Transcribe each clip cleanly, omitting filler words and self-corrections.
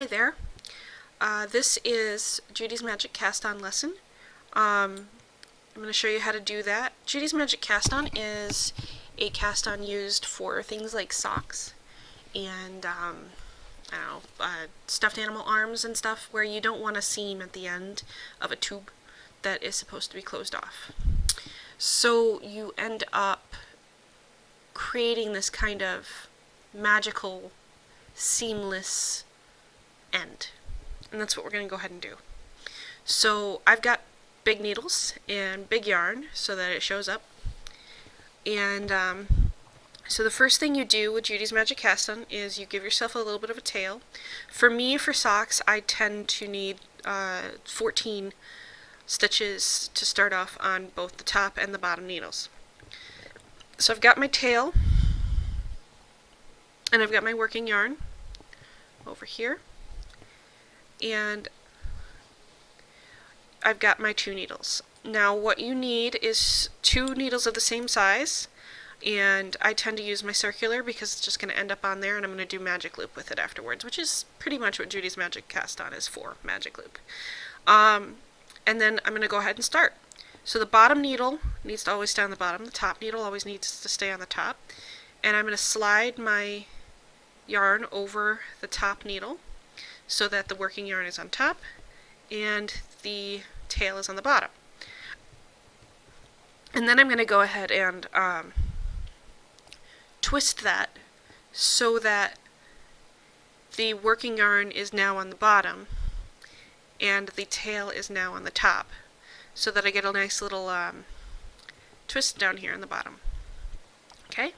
Hi there. This is Judy's Magic Cast-On lesson. I'm going to show you how to do that. Judy's Magic Cast-On is a cast-on used for things like socks and I don't know, stuffed animal arms and stuff where you don't want a seam at the end of a tube that is supposed to be closed off. So you end up creating this kind of magical, seamless end. And that's what we're going to go ahead and do. So I've got big needles and big yarn so that it shows up. And so the first thing you do with Judy's Magic Cast-On is you give yourself a little bit of a tail. For me, for socks, I tend to need 14 stitches to start off on both the top and the bottom needles. So I've got my tail and I've got my working yarn over here. And I've got my 2 needles. Now what you need is 2 needles of the same size, and I tend to use my circular because it's just going to end up on there, and I'm going to do magic loop with it afterwards, which is pretty much what Judy's Magic Cast-On is for, magic loop. And then I'm going to go ahead and start. So the bottom needle needs to always stay on the bottom, the top needle always needs to stay on the top, and I'm going to slide my yarn over the top needle so that the working yarn is on top and the tail is on the bottom. And then I'm going to go ahead and twist that so that the working yarn is now on the bottom and the tail is now on the top, so that I get a nice little twist down here on the bottom. Okay?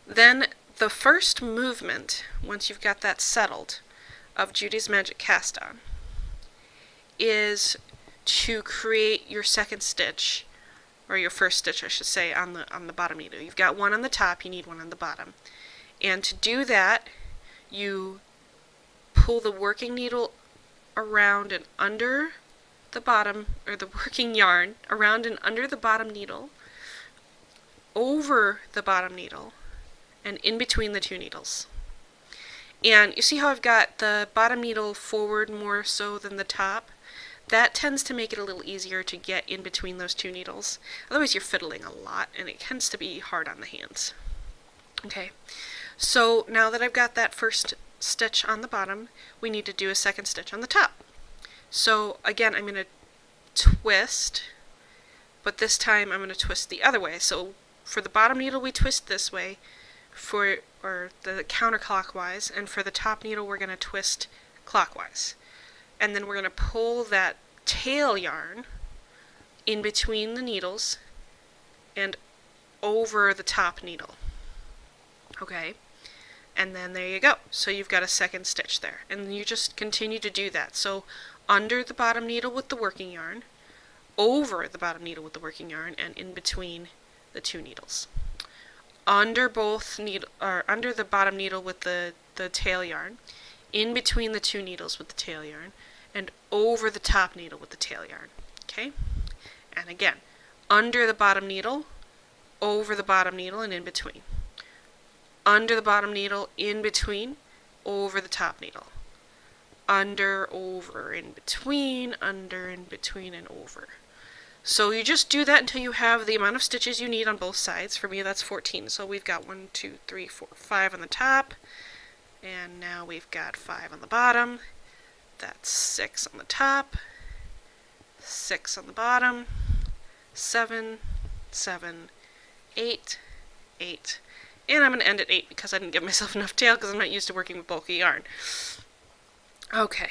Then the first movement, once you've got that settled, of Judy's Magic Cast-On is to create your second stitch, or your first stitch I should say, on the bottom needle. You've got one on the top, you need one on the bottom. And to do that, you pull the working needle around and under the bottom, or the working yarn around and under the bottom needle, over the bottom needle, and in between the 2 needles. And you see how I've got the bottom needle forward more so than the top? That tends to make it a little easier to get in between those 2 needles. Otherwise you're fiddling a lot and it tends to be hard on the hands. Okay, so now that I've got that first stitch on the bottom, we need to do a second stitch on the top. So again, I'm going to twist, but this time I'm going to twist the other way. So for the bottom needle we twist this way, or the counterclockwise, and for the top needle we're going to twist clockwise. And then we're going to pull that tail yarn in between the needles and over the top needle. Okay? And then there you go. So you've got a second stitch there. And you just continue to do that. So under the bottom needle with the working yarn, over the bottom needle with the working yarn, and in between the 2 needles. Under the bottom needle with the tail yarn, in between the 2 needles with the tail yarn, and over the top needle with the tail yarn. Okay? And again, under the bottom needle, over the bottom needle, and in between. Under the bottom needle, in between, over the top needle. Under, over, in between, under, in between, and over. So you just do that until you have the amount of stitches you need on both sides. For me that's 14. So we've got 1, 2, 3, 4, 5 on the top. And now we've got 5 on the bottom. That's 6 on the top. 6 on the bottom. 7, 7, 8, 8. And I'm going to end at 8 because I didn't give myself enough tail because I'm not used to working with bulky yarn. Okay.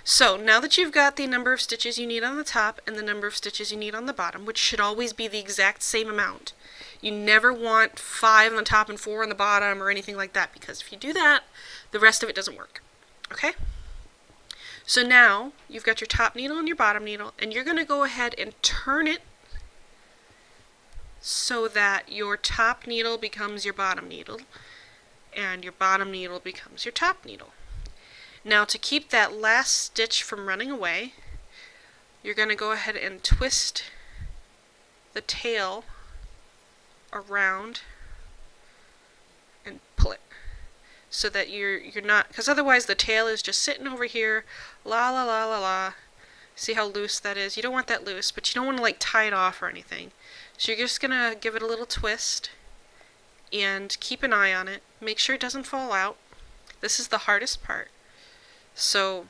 So now that you've got the number of stitches you need on the top and the number of stitches you need on the bottom, which should always be the exact same amount. You never want 5 on the top and 4 on the bottom or anything like that, because if you do that, the rest of it doesn't work. Okay? So now you've got your top needle and your bottom needle, and you're going to go ahead and turn it so that your top needle becomes your bottom needle and your bottom needle becomes your top needle. Now to keep that last stitch from running away, you're going to go ahead and twist the tail around and pull it. so that you're not, because otherwise the tail is just sitting over here, la la la la la. See how loose that is? You don't want that loose, but you don't want to like tie it off or anything. So you're just gonna give it a little twist and keep an eye on it. Make sure it doesn't fall out. This is the hardest part. So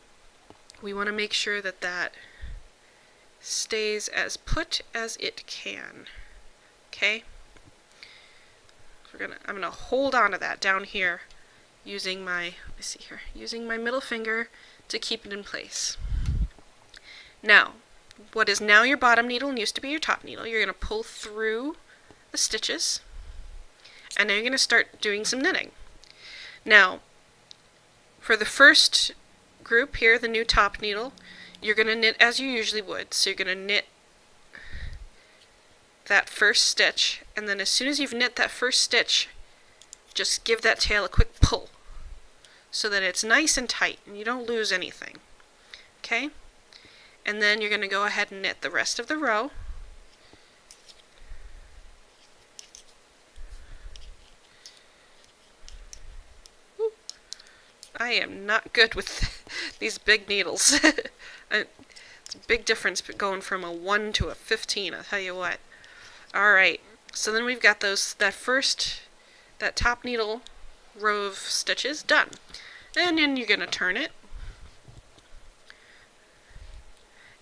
we want to make sure that that stays as put as it can. Okay? I'm gonna hold on to that down here using my, using my middle finger to keep it in place. Now, what is now your bottom needle and used to be your top needle, you're gonna pull through the stitches, and now you're gonna start doing some knitting. Now, for the first group here, the new top needle, you're gonna knit as you usually would. So you're gonna knit that first stitch, and then as soon as you've knit that first stitch, just give that tail a quick pull so that it's nice and tight and you don't lose anything. Okay? And then you're going to go ahead and knit the rest of the row. Ooh. I am not good with these big needles. It's a big difference going from a 1 to a 15, I'll tell you what. Alright, so then we've got that top needle row of stitches done. And then you're going to turn it.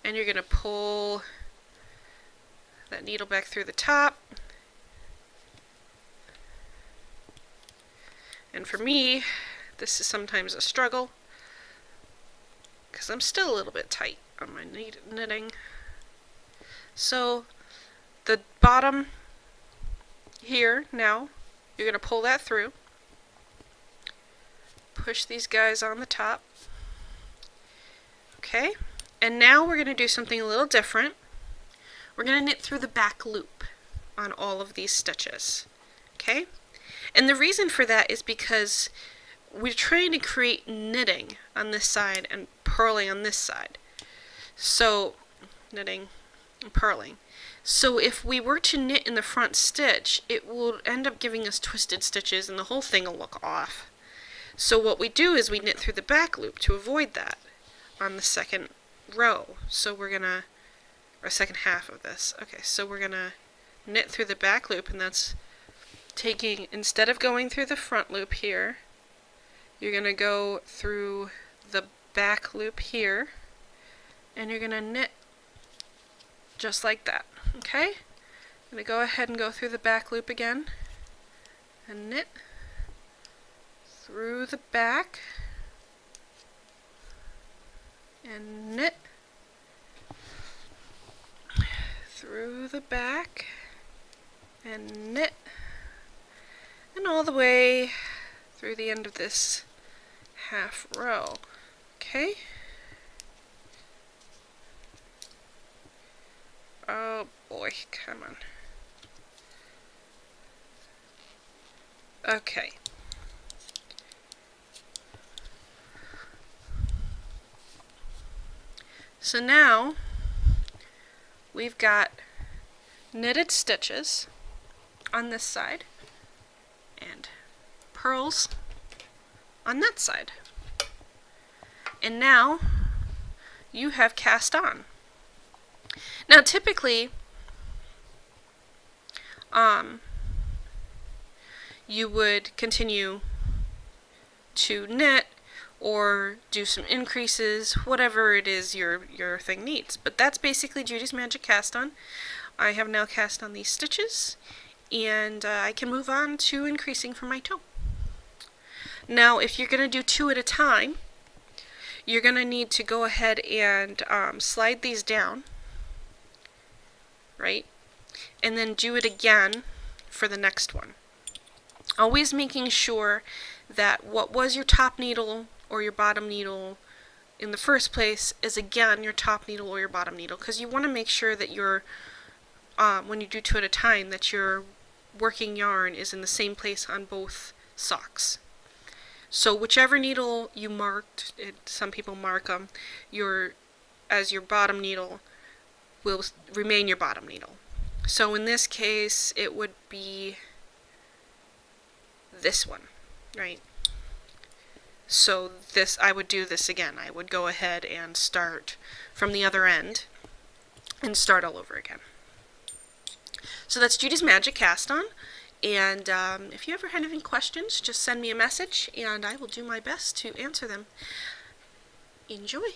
And you're going to pull that needle back through the top. And for me, this is sometimes a struggle because I'm still a little bit tight on my knitting. So the bottom here now, you're going to pull that through. Push these guys on the top. Okay, and now we're going to do something a little different. We're going to knit through the back loop on all of these stitches. Okay, and the reason for that is because we're trying to create knitting on this side and purling on this side. So, knitting and purling. So if we were to knit in the front stitch, it will end up giving us twisted stitches and the whole thing will look off. So what we do is we knit through the back loop to avoid that on the second row. So we're gonna, or second half of this. Okay, so we're gonna knit through the back loop, and that's taking, instead of going through the front loop here, you're gonna go through the back loop here, and you're gonna knit just like that. Okay, I'm going to go ahead and go through the back loop again and knit through the back and knit through the back and knit and all the way through the end of this half row. Okay. Oh boy, come on. Okay. So now we've got knitted stitches on this side and purls on that side. And now you have cast on. Now typically you would continue to knit or do some increases, whatever it is your thing needs. But that's basically Judy's Magic Cast On. I have now cast on these stitches, and I can move on to increasing from my toe. Now if you're going to do 2 at a time, you're going to need to go ahead and slide these down, right? And then do it again for the next one. Always making sure that what was your top needle or your bottom needle in the first place is again your top needle or your bottom needle, because you want to make sure that you're, when you do 2 at a time, that your working yarn is in the same place on both socks. So whichever needle you marked, some people mark them, as your bottom needle will remain your bottom needle. So in this case, it would be this one, right? So I would do this again. I would go ahead and start from the other end and start all over again. So that's Judy's Magic Cast On. And if you ever had any questions, just send me a message and I will do my best to answer them. Enjoy!